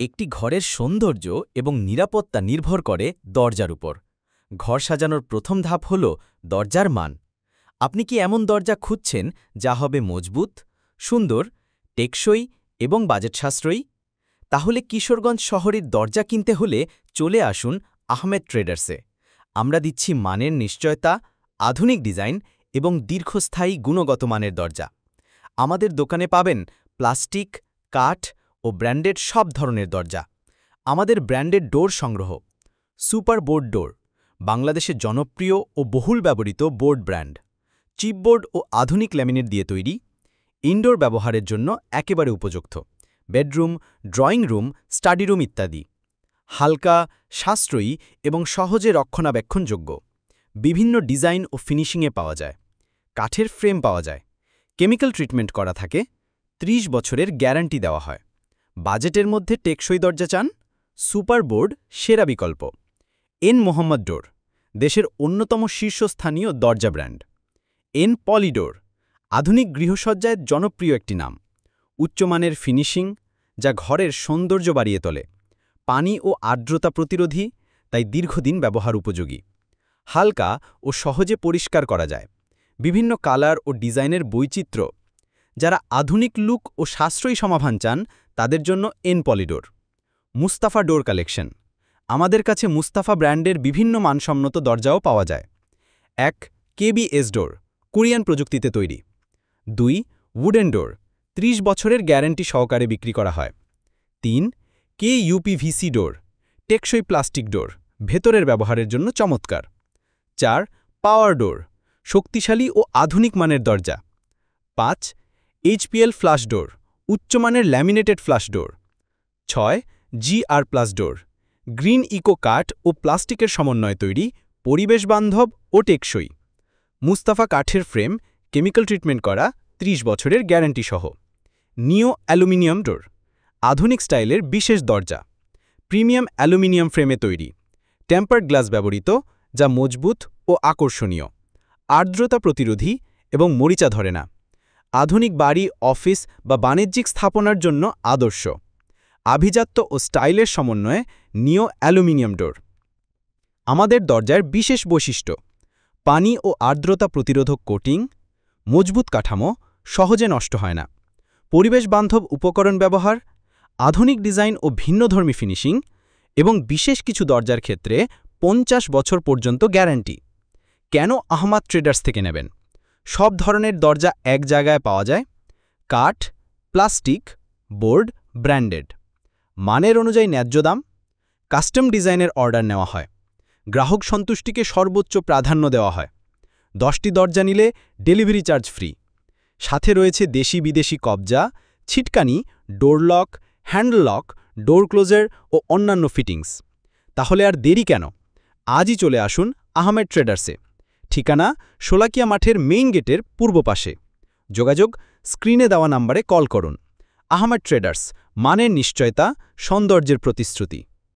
একটি ঘরের সৌন্দর্য এবং নিরাপত্তা নির্ভর করে দরজার উপর। ঘর সাজানোর প্রথম ধাপ হল দরজার মান। আপনি কি এমন দরজা খুঁজছেন যা হবে মজবুত, সুন্দর, টেকসই এবং বাজেট সাশ্রয়ী? তাহলে কিশোরগঞ্জ শহরের দরজা কিনতে হলে চলে আসুন আহমেদ ট্রেডার্সে। আমরা দিচ্ছি মানের নিশ্চয়তা, আধুনিক ডিজাইন এবং দীর্ঘস্থায়ী গুণগত মানের দরজা। আমাদের দোকানে পাবেন প্লাস্টিক, কাঠ ও ব্র্যান্ডেড সব ধরনের দরজা। আমাদের ব্র্যান্ডেড ডোর সংগ্রহ সুপার বোর্ড ডোর, বাংলাদেশের জনপ্রিয় ও বহুল ব্যবহৃত বোর্ড ব্র্যান্ড। চিপবোর্ড ও আধুনিক ল্যামিনেট দিয়ে তৈরি, ইনডোর ব্যবহারের জন্য একেবারে উপযুক্ত। Bedroom, drawing room, study room ইত্যাদি। হালকা, সাশ্রয়ী এবং সহজে রক্ষণাবেক্ষণযোগ্য। বিভিন্ন ডিজাইন ও ফিনিশিংয়ে পাওয়া যায়। কাঠের ফ্রেম পাওয়া যায়। কেমিক্যাল ট্রিটমেন্ট করা থাকে। 30 বছরের গ্যারান্টি দেওয়া হয়। বাজেটের মধ্যে টেকসই দরজা চান? সুপার বোর্ড সেরা বিকল্প। এন মোহাম্মদ ডোর, দেশের অন্যতম শীর্ষস্থানীয় দরজা ব্র্যান্ড। এন পলিডোর, আধুনিক গৃহসজ্জায় জনপ্রিয় একটি নাম। উচ্চমানের ফিনিশিং, যা ঘরের সৌন্দর্য বাড়িয়ে তোলে। পানি ও আর্দ্রতা প্রতিরোধী, তাই দীর্ঘদিন ব্যবহার উপযোগী। হালকা ও সহজে পরিষ্কার করা যায়। বিভিন্ন কালার ও ডিজাইনের বৈচিত্র্য। যারা আধুনিক লুক ও সাশ্রয়ী সমাধান চান তাদের জন্য এন পলিডোর। মুস্তাফা ডোর কালেকশন, আমাদের কাছে মুস্তাফা ব্র্যান্ডের বিভিন্ন মানসম্মত দরজাও পাওয়া যায়। 1. কেবিএস ডোর, কোরিয়ান প্রযুক্তিতে তৈরি। 2. উডেন ডোর, 30 বছরের গ্যারান্টি সহকারে বিক্রি করা হয়। 3. কেইউপিভিসি ডোর, টেকসই প্লাস্টিক ডোর, ভেতরের ব্যবহারের জন্য চমৎকার। 4. পাওয়ার ডোর, শক্তিশালী ও আধুনিক মানের দরজা। 5. এইচপিএল ফ্লাশ ডোর, উচ্চমানের laminated flush door. 6. GR plus door, green eco কাঠ ও প্লাস্টিকের সমন্বয়ে তৈরি, পরিবেশ বান্ধব ও টেকসই। মুস্তাফা কাঠের ফ্রেম, কেমিক্যাল ট্রিটমেন্ট করা, 30 বছরের গ্যারান্টি সহ। নিও অ্যালুমিনিয়াম ডোর, আধুনিক স্টাইলের বিশেষ দরজা। প্রিমিয়াম অ্যালুমিনিয়াম ফ্রেমে তৈরি, টেম্পার্ড গ্লাস ব্যবহৃত, যা মজবুত ও আকর্ষণীয়। আর্দ্রতা প্রতিরোধী এবং মরিচা ধরে না। আধুনিক বাড়ি, অফিস বা বাণিজ্যিক স্থাপনার জন্য আদর্শ। আভিজাত্য ও স্টাইলের সমন্বয়ে নিও অ্যালুমিনিয়াম ডোর। আমাদের দরজার বিশেষ বৈশিষ্ট্য: পানি ও আর্দ্রতা প্রতিরোধক কোটিং, মজবুত কাঠামো, সহজে নষ্ট হয় না। পরিবেশ বান্ধব উপকরণ ব্যবহার, আধুনিক ডিজাইন ও ভিন্নধর্মী ফিনিশিং, এবং বিশেষ কিছু দরজার ক্ষেত্রে 50 বছর পর্যন্ত গ্যারান্টি। কেন আহমাদ ট্রেডার্স থেকে নেবেন? সব ধরনের দরজা এক জায়গায় পাওয়া যায়। কাঠ, প্লাস্টিক, বোর্ড, ব্র্যান্ডেড। মানের অনুযায়ী ন্যায্য দাম। কাস্টম ডিজাইনের অর্ডার নেওয়া হয়। গ্রাহক সন্তুষ্টিকে সর্বোচ্চ প্রাধান্য দেওয়া হয়। 10টি দরজা নিলে ডেলিভারি চার্জ ফ্রি। সাথে রয়েছে দেশি বিদেশি কবজা, ছিটকানি, ডোর লক, হ্যান্ডেল লক, ডোর ক্লোজার ও অন্যান্য ফিটিংস। তাহলে আর দেরি কেন? আজই চলে আসুন আহমেদ ট্রেডার্সে। ঠিকানা শোলাকিয়া মাঠের মেইন গেটের পূর্ব পাশে। যোগাযোগ স্ক্রিনে দেওয়া নাম্বারে কল করুন। আহমেদ ট্রেডার্স, মানের নিশ্চয়তা, সৌন্দর্যের প্রতিশ্রুতি।